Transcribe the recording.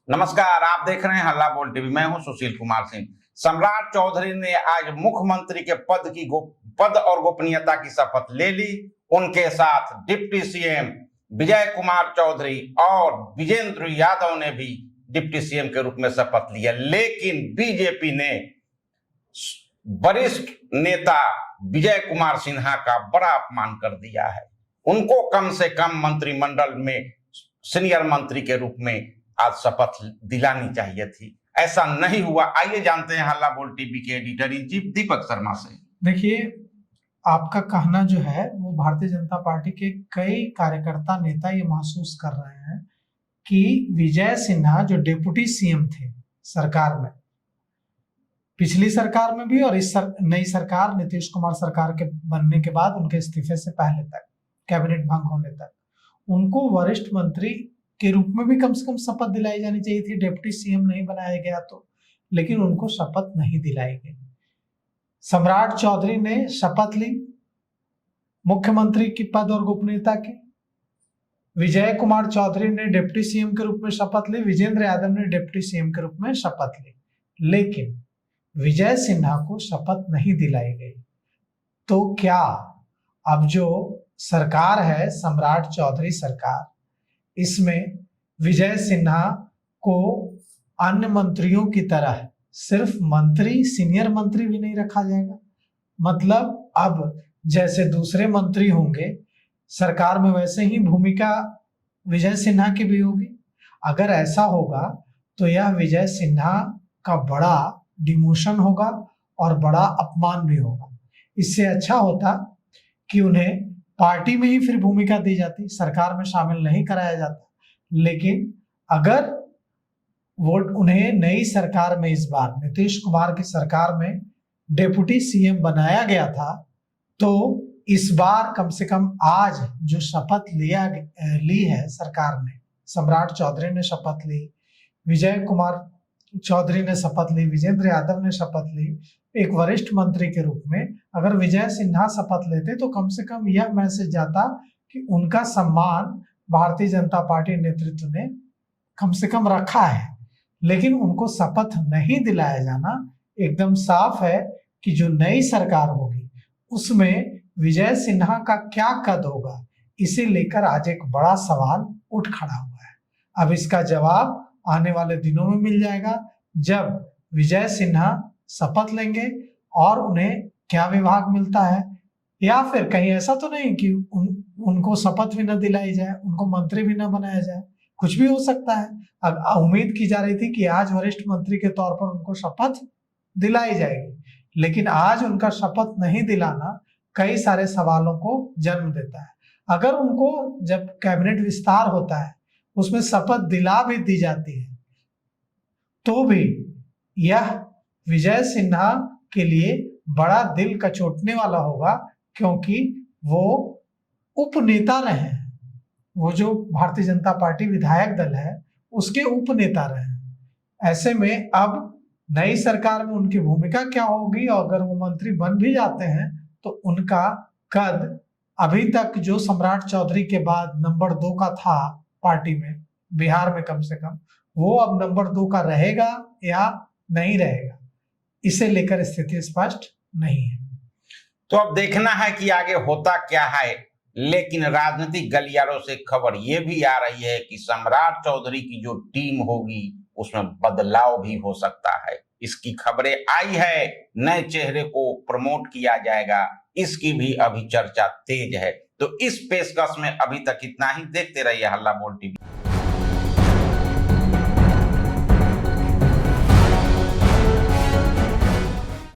नमस्कार, आप देख रहे हैं हल्ला बोल टीवी। मैं हूं सुशील कुमार सिंह। सम्राट चौधरी ने आज मुख्यमंत्री के पद और गोपनीयता की शपथ ले ली। उनके साथ डिप्टी सीएम विजय कुमार चौधरी और विजेंद्र यादव ने भी डिप्टी सीएम के रूप में शपथ लिया। लेकिन बीजेपी ने वरिष्ठ नेता विजय कुमार सिन्हा का बड़ा अपमान कर दिया है। उनको कम से कम मंत्रिमंडल में सीनियर मंत्री के रूप में आज शपथ दिलानी चाहिए थी। ऐसा नहीं हुआ। आइए जानते हैं हल्ला बोल टीवी के editor in chief Deepak Sharma से। देखिए, आपका कहना जो है वो भारतीय जनता पार्टी के कई कार्यकर्ता नेता ये महसूस कर रहे हैं कि विजय सिन्हा जो डिप्टी सीएम थे सरकार में, पिछली सरकार में भी और इस नई सरकार नीतीश कुमार सरकार के बनने के बाद उनके इस्तीफे से पहले तक, कैबिनेट भंग होने तक, उनको वरिष्ठ मंत्री के रूप में भी कम से कम शपथ दिलाई जानी चाहिए थी। डिप्टी सीएम नहीं बनाया गया तो, लेकिन उनको शपथ नहीं दिलाई गई। सम्राट चौधरी ने शपथ ली मुख्यमंत्री की पद और गोपनीयता की। विजय कुमार चौधरी ने डिप्टी सीएम के रूप में शपथ ली। विजेंद्र यादव ने डिप्टी सीएम के रूप में शपथ ली। लेकिन विजय सिन्हा को शपथ नहीं दिलाई गई। तो क्या अब जो सरकार है, सम्राट चौधरी सरकार, इसमें विजय सिन्हा को अन्य मंत्रियों की तरह सिर्फ मंत्री, सीनियर मंत्री भी नहीं रखा जाएगा? मतलब अब जैसे दूसरे मंत्री होंगे सरकार में, वैसे ही भूमिका विजय सिन्हा की भी होगी। अगर ऐसा होगा तो यह विजय सिन्हा का बड़ा डिमोशन होगा और बड़ा अपमान भी होगा। इससे अच्छा होता कि उन्हें पार्टी में ही फिर भूमिका दी जाती, सरकार में शामिल नहीं कराया जाता। लेकिन अगर वो उन्हें नई सरकार में, इस बार नीतीश कुमार की सरकार में डिप्टी सीएम बनाया गया था, तो इस बार कम से कम आज जो शपथ ली है सरकार ने, सम्राट चौधरी ने शपथ ली, विजय कुमार चौधरी ने शपथ ली, विजेंद्र यादव ने शपथ ली, एक वरिष्ठ मंत्री के रूप में अगर विजय सिन्हा शपथ लेते तो कम से कम यह मैसेज जाता कि उनका सम्मान भारतीय जनता पार्टी नेतृत्व ने कम से कम रखा है। लेकिन उनको शपथ नहीं दिलाया जाना एकदम साफ है कि जो नई सरकार होगी उसमें विजय सिन्हा का क्या कद होगा, इसे लेकर आज एक बड़ा सवाल उठ खड़ा हुआ है। अब इसका जवाब आने वाले दिनों में मिल जाएगा, जब विजय सिन्हा शपथ लेंगे और उन्हें क्या विभाग मिलता है, या फिर कहीं ऐसा तो नहीं कि उनको शपथ भी न दिलाई जाए, उनको मंत्री भी न बनाया जाए। कुछ भी हो सकता है। अब उम्मीद की जा रही थी कि आज वरिष्ठ मंत्री के तौर पर उनको शपथ दिलाई जाएगी, लेकिन आज उनका शपथ नहीं दिलाना कई सारे सवालों को जन्म देता है। अगर उनको जब कैबिनेट विस्तार होता है उसमें शपथ दिला भी दी जाती है तो भी यह विजय सिन्हा के लिए बड़ा दिल कचोटने वाला होगा, क्योंकि वो उपनेता रहे हैं। वो जो भारतीय जनता पार्टी विधायक दल है उसके उपनेता रहे हैं। ऐसे में अब नई सरकार में उनकी भूमिका क्या होगी, और अगर वो मंत्री बन भी जाते हैं तो उनका कद अभी तक जो सम्राट चौधरी के बाद नंबर 2 का था पार्टी में, बिहार में कम से कम, वो अब नंबर 2 का रहेगा या नहीं रहेगा, इसे लेकर स्थिति स्पष्ट नहीं है। तो अब देखना है कि आगे होता क्या है। लेकिन राजनीतिक गलियारों से खबर यह भी आ रही है कि सम्राट चौधरी की जो टीम होगी उसमें बदलाव भी हो सकता है। इसकी खबरें आई है, नए चेहरे को प्रमोट किया जाएगा, इसकी भी अभी चर्चा तेज है। तो इस पेशकश में अभी तक इतना ही। देखते रहिए हल्ला बोल टीवी।